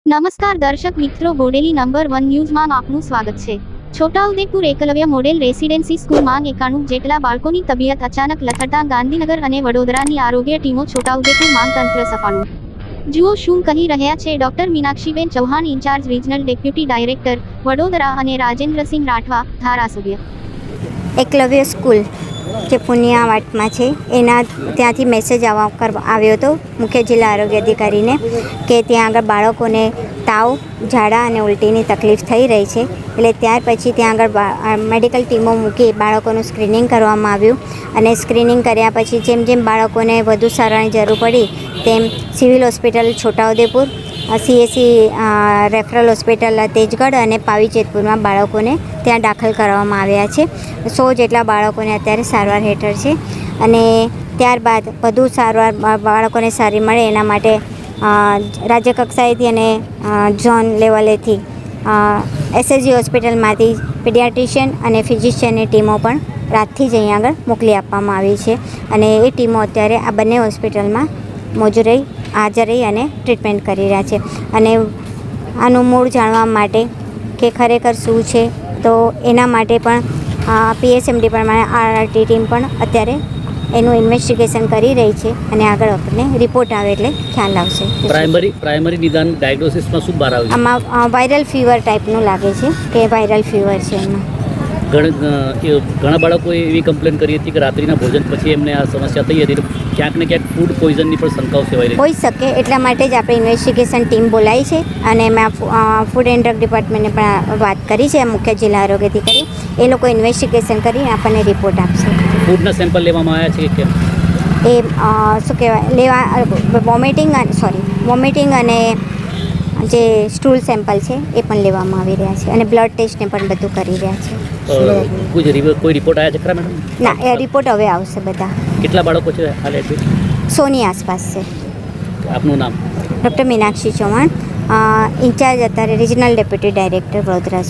નમસ્કાર દર્શક મિત્રો, બોડેલી નંબર 1 ન્યૂઝમાં આપનું સ્વાગત છે। છોટાઉદેપુર એકલવ્ય મોડેલ રેસિડેન્સી સ્કૂલમાં 91 જેટલા બાળકોની તબિયત અચાનક લથડતા ગાંધીનગર અને વડોદરાની આરોગ્ય ટીમો છોટાઉદેપુર માંગ તંત્ર સફાળું। જુઓ શું કહી રહ્યા છે doctor Meenakshiben Chauhan, in-charge regional deputy director Vadodara, અને રાજેન્દ્રસિંહ રાઠવા, ધારાસભ્ય। એકલવ્ય સ્કૂલ જે પુનિયાવાટમાં છે એના ત્યાંથી મેસેજ આવ્યો હતો મુખ્ય જિલ્લા આરોગ્ય અધિકારીને કે ત્યાં આગળ બાળકોને તાવ, ઝાડા અને ઉલટીની તકલીફ થઈ રહી છે। એટલે ત્યાર પછી ત્યાં આગળ મેડિકલ ટીમો મૂકી બાળકોનું સ્ક્રીનિંગ કરવામાં આવ્યું અને સ્ક્રીનિંગ કર્યા પછી જેમ જેમ બાળકોને વધુ સારવારની જરૂર પડી તેમ civil hospital Chhotaudepur, CSC referral hospital Tejgadh અને પાવી જેતપુરમાં બાળકોને ત્યાં દાખલ કરવામાં આવ્યા છે। 100 જેટલા બાળકોને અત્યારે સારવાર હેઠળ છે અને ત્યારબાદ વધુ સારવાર બાળકોને સારી મળે એના માટે રાજ્ય કક્ષાએથી અને ઝોન લેવલેથી SSG હોસ્પિટલમાંથી પીડિયાટ્રિશિયન અને ફિઝિશિયનની ટીમો પણ રાતથી જ અહીંયા આગળ મોકલી આપવામાં આવી છે અને એ ટીમો અત્યારે આ બંને હોસ્પિટલમાં હાજર રહી અને ટ્રીટમેન્ટ કરી રહ્યા છે। અને આનું મૂળ જાણવા માટે કે ખરેખર શું છે તો એના માટે પણ PSMD પ્રમાણે RRT ટીમ પણ અત્યારે એનું ઇન્વેસ્ટિગેશન કરી રહી છે અને આગળ આપણને રિપોર્ટ આવે એટલે ખ્યાલ આવશે। પ્રાઇમરી નિદાન ડાયગ્નોસિસમાં શું બહાર આવ્યું? આમાં વાયરલ ફીવર ટાઈપનું લાગે છે કે વાયરલ ફીવર છે એમાં। ઘણા બાળકોએ એવી કમ્પ્લેન કરી હતી કે રાત્રિના ભોજન પછી એમને આ સમસ્યા થઈ હતી, ક્યાંક ને ક્યાંક ફૂડ પોઈઝનની પણ શંકાઓ સેવાઈ રહી હોઈ શકે, એટલા માટે જ આપણે ઇન્વેસ્ટિગેશન ટીમ બોલાવી છે અને મેં ફૂડ એન્ડ ડ્રગ ડિપાર્ટમેન્ટને પણ વાત કરી છે મુખ્ય જિલ્લા આરોગ્ય અધિકારી, એ લોકો ઇન્વેસ્ટિગેશન કરીને આપણને રિપોર્ટ આપશે। ફૂડના સેમ્પલ લેવામાં આવ્યા છે કે એ શું કહેવાય વોમિટિંગ અને જે સ્ટૂલ સેમ્પલ છે એ પણ લેવામાં આવી રહ્યા છે અને બ્લડ ટેસ્ટને પણ બધું કરી રહ્યા છે। કોઈ રિપોર્ટ આવ્યા છે ખરા મેડમ? ના, એ રિપોર્ટ હવે આવશે બધા। કેટલા બાળકો છે હાલ એડમિટ? 100ની આસપાસ છે। આપનું નામ? ડૉક્ટર મીનાક્ષી ચૌહાણ, ઇન્ચાર્જ અત્યારે રિજનલ ડેપ્યુટી ડાયરેક્ટર વડોદરા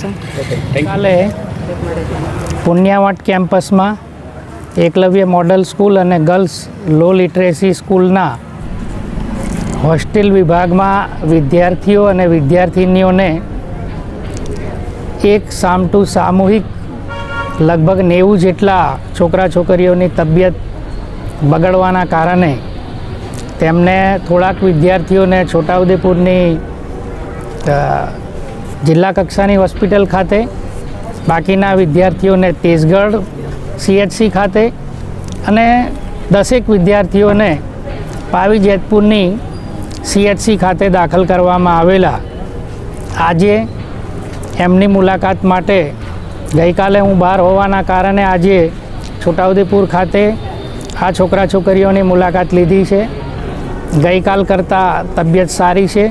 છે। કાલે પુનિયાવાટ કેમ્પસમાં એકલવ્ય મોડલ સ્કૂલ અને ગર્લ્સ લો લિટરેસી સ્કૂલના હોસ્ટેલ વિભાગમાં વિદ્યાર્થીઓ અને વિદ્યાર્થિનીઓને એક સામૂહિક લગભગ 90 જેટલા છોકરા છોકરીઓની તબિયત બગડવાના કારણે તેમને થોડાક વિદ્યાર્થીઓને છોટાઉદેપુરની જિલ્લા કક્ષાની હોસ્પિટલ ખાતે, બાકીના વિદ્યાર્થીઓને તેજગઢ CHC ખાતે અને 10 વિદ્યાર્થીઓને પાવી જેતપુરની CHC ખાતે દાખલ કરવામાં આવેલા। આજે એમની મુલાકાત માટે ગઈકાલે હું બહાર હોવાના કારણે આજે છોટાઉદેપુર ખાતે આ છોકરા છોકરીઓની મુલાકાત લીધી છે। ગઈકાલ કરતાં તબિયત સારી છે।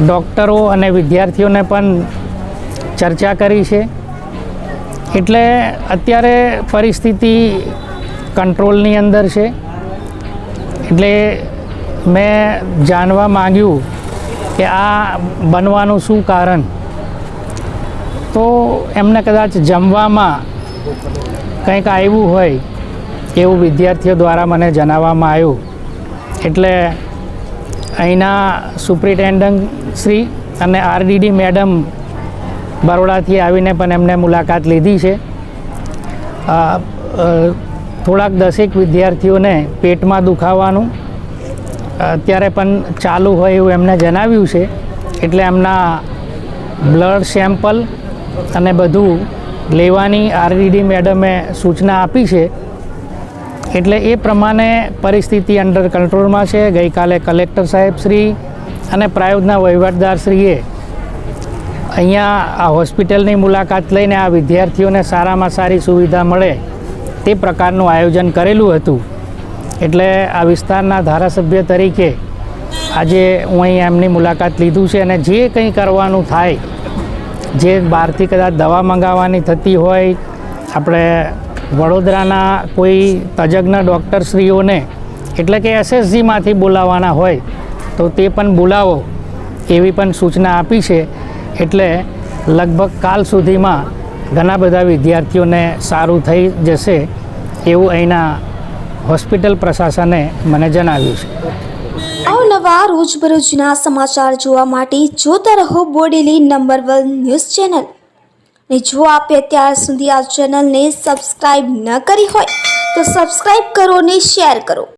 ડૉક્ટરો અને વિદ્યાર્થીઓને પણ ચર્ચા કરી છે, એટલે અત્યારે પરિસ્થિતિ કંટ્રોલની અંદર છે। એટલે મેં જાણવા માંગ્યું કે આ બનવાનું શું કારણ, તો એમને કદાચ જમવામાં કંઈક આવ્યું હોય એવું વિદ્યાર્થીઓ દ્વારા મને જણાવવામાં આવ્યું। એટલે અહીંના સુપ્રિન્ટેન્ડન્ટ શ્રી અને RDD મેડમ બરોડાથી આવીને પણ એમને મુલાકાત લીધી છે। થોડાક 10 વિદ્યાર્થીઓને પેટમાં દુખાવાનું અત્યારે પણ ચાલુ હોય એવું એમને જણાવ્યું છે, એટલે એમના બ્લડ સેમ્પલ અને બધું લેવાની RDD મેડમે સૂચના આપી છે। એટલે એ પ્રમાણે પરિસ્થિતિ અંડર કંટ્રોલમાં છે। ગઈકાલે કલેક્ટર સાહેબ શ્રી અને પ્રાયોગના વહીવટદારશ્રીએ અહીંયા આ હોસ્પિટલની મુલાકાત લઈને આ વિદ્યાર્થીઓને સારામાં સારી સુવિધા મળે તે પ્રકારનું આયોજન કરેલું હતું। એટલે આ વિસ્તારના ધારાસભ્ય તરીકે આજે હું અહીં એમની મુલાકાત લીધું છે અને જે કંઈ કરવાનું થાય, જે બહારથી કદાચ દવા મંગાવવાની થતી હોય, આપણે વડોદરાના કોઈ તજજ્ઞ ડૉક્ટરશ્રીઓને એટલે કે SSGમાંથી બોલાવવાના હોય તો તે પણ બોલાવો એવી પણ સૂચના આપી છે। એટલે લગભગ કાલ સુધીમાં ઘણા બધા વિદ્યાર્થીઓને સારું થઈ જશે એવું અહીંના હોસ્પિટલ પ્રશાસને મને જણાવ્યું છે। આવા રોજબરોજના સમાચાર જોવા માટે જોતા રહો બોડેલી નંબર 1 ન્યૂઝ ચેનલ. અને જો આપે અત્યાર સુધી આ ચેનલને સબસ્ક્રાઇબ ન કરી હોય તો સબસ્ક્રાઇબ કરો અને શેર કરો.